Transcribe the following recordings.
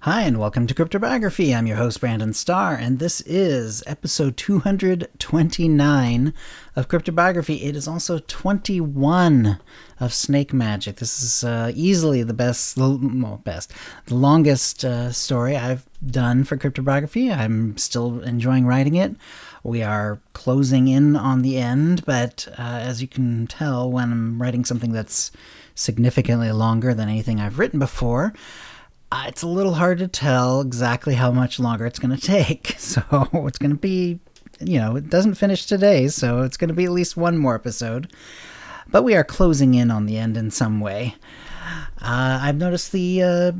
Hi, and welcome to CryptoBiography. I'm your host, Brandon Starr, and this is episode 229 of CryptoBiography. It is also 21 of Snake Magic. This is easily the the longest story I've done for CryptoBiography. I'm still enjoying writing it. We are closing in on the end, but as you can tell, when I'm writing something that's significantly longer than anything I've written before, it's a little hard to tell exactly how much longer it's going to take. So it's going to be, it doesn't finish today, so it's going to be at least one more episode. But we are closing in on the end in some way. I've noticed the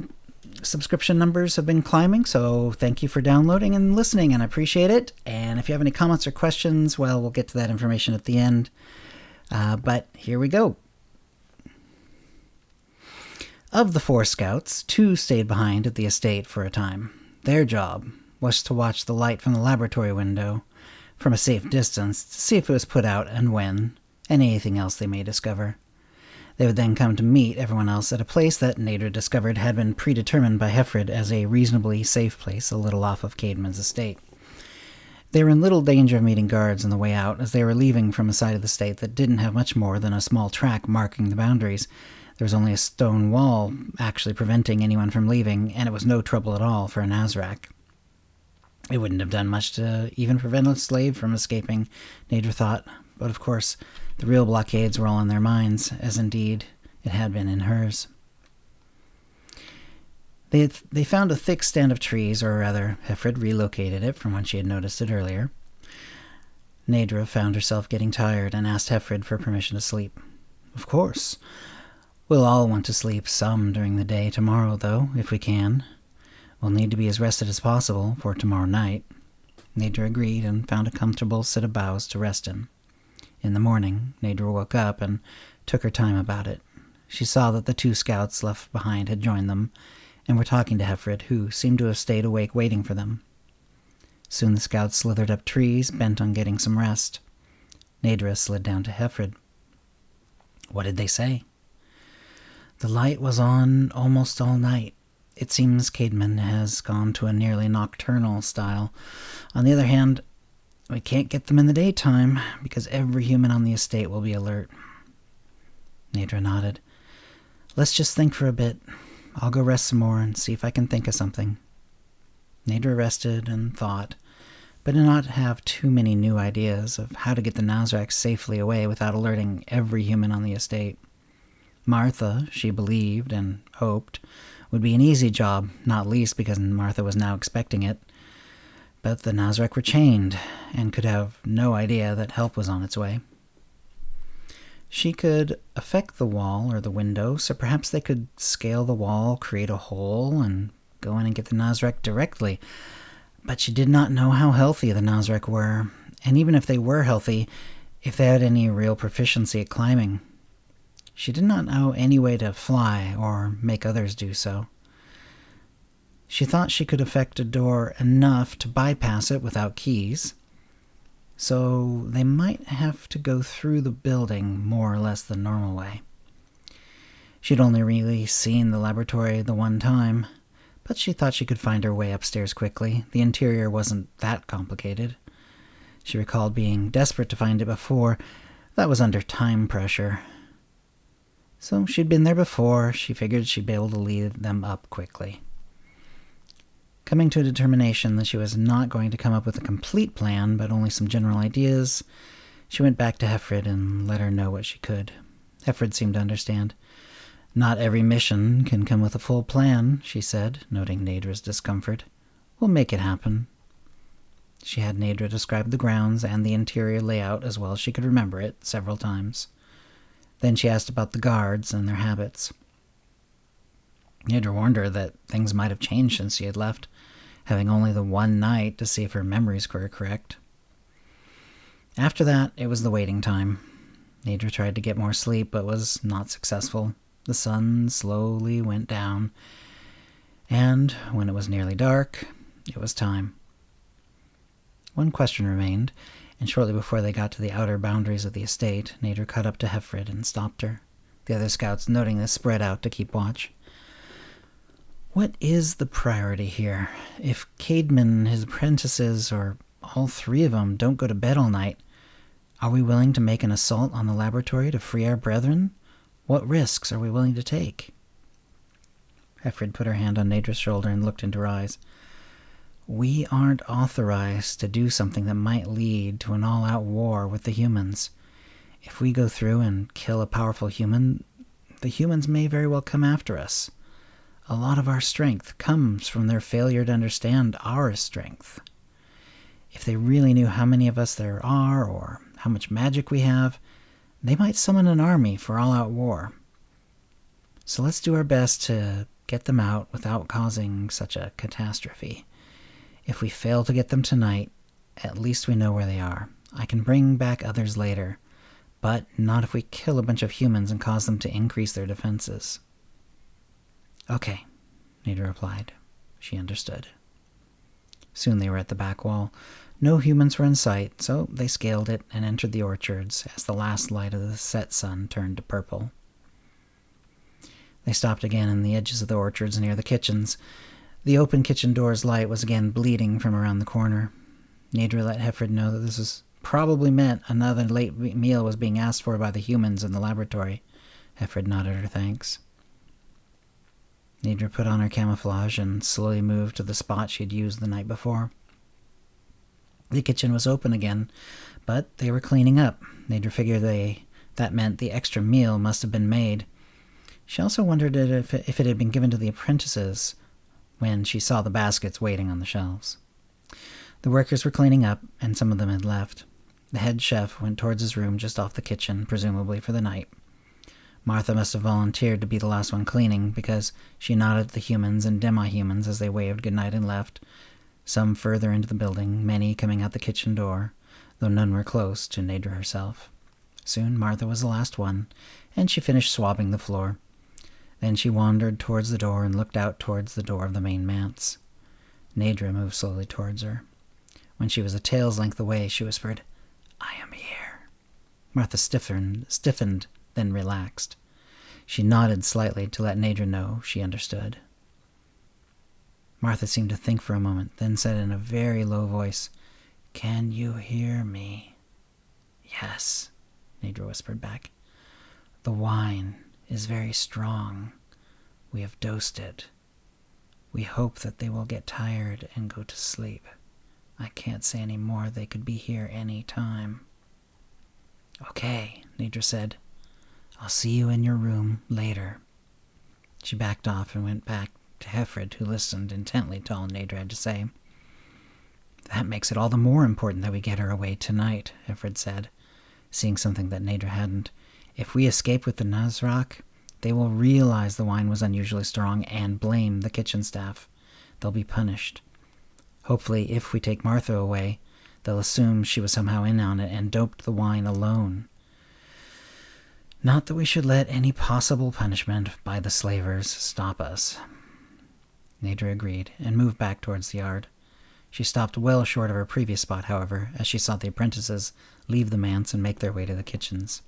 subscription numbers have been climbing, so thank you for downloading and listening, and I appreciate it. And if you have any comments or questions, well, we'll get to that information at the end. But here we go. Of the 4 scouts, 2 stayed behind at the estate for a time. Their job was to watch the light from the laboratory window from a safe distance to see if it was put out and when, and anything else they may discover. They would then come to meet everyone else at a place that Neidre discovered had been predetermined by Hefrid as a reasonably safe place a little off of Caedmon's estate. They were in little danger of meeting guards on the way out, as they were leaving from a side of the estate that didn't have much more than a small track marking the boundaries. There was only a stone wall actually preventing anyone from leaving, and it was no trouble at all for a nasrach. It wouldn't have done much to even prevent a slave from escaping, Neidre thought, but of course the real blockades were all in their minds, as indeed it had been in hers. They found a thick stand of trees, or rather, Hefrid relocated it from when she had noticed it earlier. Neidre found herself getting tired and asked Hefrid for permission to sleep. Of course. We'll all want to sleep some during the day tomorrow, though, if we can. We'll need to be as rested as possible for tomorrow night. Neidre agreed and found a comfortable sit of boughs to rest in. In the morning, Neidre woke up and took her time about it. She saw that the 2 scouts left behind had joined them and were talking to Hefrid, who seemed to have stayed awake waiting for them. Soon the scouts slithered up trees, bent on getting some rest. Neidre slid down to Hefrid. What did they say? The light was on almost all night. It seems Caedmon has gone to a nearly nocturnal style. On the other hand, we can't get them in the daytime, because every human on the estate will be alert. Neidre nodded. Let's just think for a bit. I'll go rest some more and see if I can think of something. Neidre rested and thought, but did not have too many new ideas of how to get the nasrach safely away without alerting every human on the estate. Martha, she believed and hoped, would be an easy job, not least because Martha was now expecting it. But the nasrach were chained, and could have no idea that help was on its way. She could affect the wall or the window, so perhaps they could scale the wall, create a hole, and go in and get the nasrach directly. But she did not know how healthy the nasrach were, and even if they were healthy, if they had any real proficiency at climbing. She did not know any way to fly or make others do so. She thought she could affect a door enough to bypass it without keys, so they might have to go through the building more or less the normal way. She'd only really seen the laboratory the one time, but she thought she could find her way upstairs quickly. The interior wasn't that complicated. She recalled being desperate to find it before. That was under time pressure. So she'd been there before. She figured she'd be able to lead them up quickly. Coming to a determination that she was not going to come up with a complete plan, but only some general ideas, she went back to Hefrid and let her know what she could. Hefrid seemed to understand. Not every mission can come with a full plan, she said, noting Neidre's discomfort. We'll make it happen. She had Neidre describe the grounds and the interior layout as well as she could remember it several times. Then she asked about the guards and their habits. Neidre warned her that things might have changed since she had left, having only the one night to see if her memories were correct. After that, it was the waiting time. Neidre tried to get more sleep, but was not successful. The sun slowly went down, and when it was nearly dark, it was time. One question remained, and shortly before they got to the outer boundaries of the estate, Neidre caught up to Hefrid and stopped her. The other scouts, noting this, spread out to keep watch. What is the priority here? If Caedmon, his apprentices, or all three of them don't go to bed all night, are we willing to make an assault on the laboratory to free our brethren? What risks are we willing to take? Hefrid put her hand on Neidre's shoulder and looked into her eyes. We aren't authorized to do something that might lead to an all-out war with the humans. If we go through and kill a powerful human, the humans may very well come after us. A lot of our strength comes from their failure to understand our strength. If they really knew how many of us there are, or how much magic we have, they might summon an army for all-out war. So let's do our best to get them out without causing such a catastrophe. If we fail to get them tonight, at least we know where they are. I can bring back others later, but not if we kill a bunch of humans and cause them to increase their defenses. Okay, Neidre replied. She understood. Soon they were at the back wall. No humans were in sight, so they scaled it and entered the orchards as the last light of the set sun turned to purple. They stopped again in the edges of the orchards near the kitchens. The open kitchen door's light was again bleeding from around the corner. Neidre let Hefrid know that this probably meant another late meal was being asked for by the humans in the laboratory. Hefrid nodded her thanks. Neidre put on her camouflage and slowly moved to the spot she'd used the night before. The kitchen was open again, but they were cleaning up. Neidre figured that meant the extra meal must have been made. She also wondered if it had been given to the apprentices when she saw the baskets waiting on the shelves. The workers were cleaning up, and some of them had left. The head chef went towards his room just off the kitchen, presumably for the night. Martha must have volunteered to be the last one cleaning, because she nodded at the humans and demi-humans as they waved goodnight and left, some further into the building, many coming out the kitchen door, though none were close to Neidre herself. Soon Martha was the last one, and she finished swabbing the floor. Then she wandered towards the door and looked out towards the door of the main manse. Neidre moved slowly towards her. When she was a tail's length away, she whispered, "I am here." Martha stiffened, then relaxed. She nodded slightly to let Neidre know she understood. Martha seemed to think for a moment, then said in a very low voice, "Can you hear me?" "Yes," Neidre whispered back. "The wine is very strong. We have dosed it. We hope that they will get tired and go to sleep. I can't say any more. They could be here any time." "Okay," Neidre said. "I'll see you in your room later." She backed off and went back to Hefrid, who listened intently to all Neidre had to say. "That makes it all the more important that we get her away tonight," Hefrid said, seeing something that Neidre hadn't. "If we escape with the nasrach, they will realize the wine was unusually strong and blame the kitchen staff. They'll be punished. Hopefully, if we take Martha away, they'll assume she was somehow in on it and doped the wine alone. Not that we should let any possible punishment by the slavers stop us." Neidre agreed and moved back towards the yard. She stopped well short of her previous spot, however, as she saw the apprentices leave the manse and make their way to the kitchens.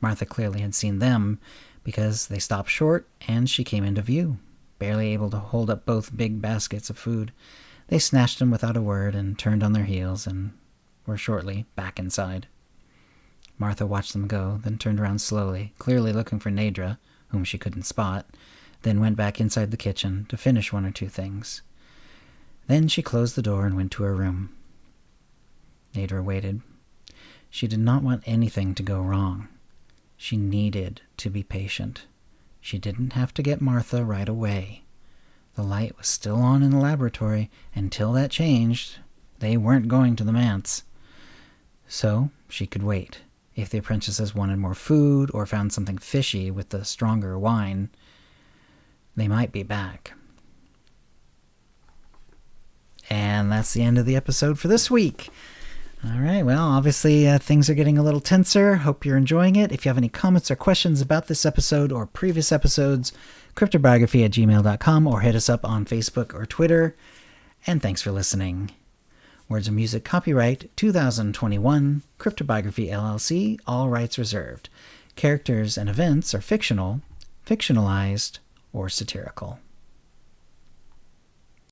Martha clearly had seen them, because they stopped short and she came into view, barely able to hold up both big baskets of food. They snatched them without a word and turned on their heels and were shortly back inside. Martha watched them go, then turned around slowly, clearly looking for Neidre, whom she couldn't spot, then went back inside the kitchen to finish one or two things. Then she closed the door and went to her room. Neidre waited. She did not want anything to go wrong. She needed to be patient. She didn't have to get Martha right away. The light was still on in the laboratory. Until that changed, they weren't going to the manse. So she could wait. If the apprentices wanted more food or found something fishy with the stronger wine, they might be back. And that's the end of the episode for this week. All right, well, obviously things are getting a little tenser. Hope you're enjoying it. If you have any comments or questions about this episode or previous episodes, CryptoBiography@gmail.com, or hit us up on Facebook or Twitter. And thanks for listening. Words and music copyright 2021, CryptoBiography LLC, all rights reserved. Characters and events are fictional, fictionalized, or satirical.